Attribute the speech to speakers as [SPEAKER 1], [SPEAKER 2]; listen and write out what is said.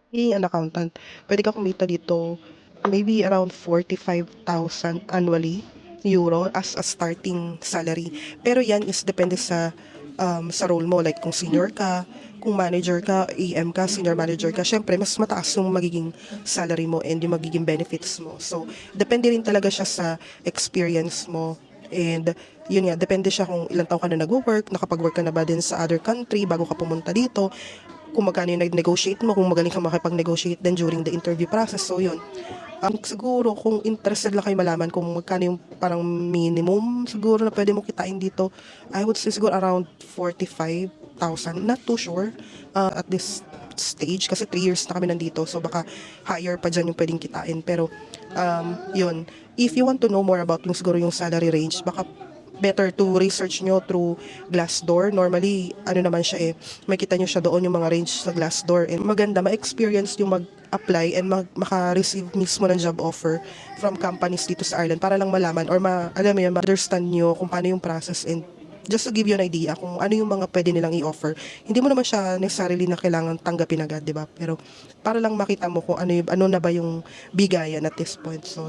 [SPEAKER 1] Being an accountant, pwede ka kumita dito maybe around 45,000 annually euro as a starting salary. Pero yan is depende sa role mo. Like kung senior ka, kung manager ka, AM ka, senior manager ka, syempre mas mataas yung magiging salary mo and yung magiging benefits mo. So, depende rin talaga siya sa experience mo. And yun nga, depende siya kung ilang taon ka na nag-work, nakapag-work ka na ba din sa other country bago ka pumunta dito, kung magkano yung nag-negotiate mo, kung magaling ka makipag-negotiate din during the interview process. So, yun. Siguro, kung interested lang kayo malaman kung magkano yung parang minimum siguro na pwede mo kitain dito, I would say siguro around 45,000. Not too sure at this stage kasi 3 years na kami nandito. So, baka higher pa dyan yung pwedeng kitain. Pero, yun. If you want to know more about yung siguro yung salary range, baka better to research nyo through Glassdoor. Normally, ano naman siya makita nyo siya doon yung mga range sa Glassdoor. And maganda, ma-experience yung mag-apply and maka-receive mismo ng job offer from companies dito sa Ireland para lang malaman or alam mo yun, ma-understand nyo kung paano yung process and just to give you an idea kung ano yung mga pwede nilang i-offer. Hindi mo naman siya necessarily na kailangan tanggapin agad, di ba? Pero para lang makita mo kung ano na ba yung bigayan at this point. So,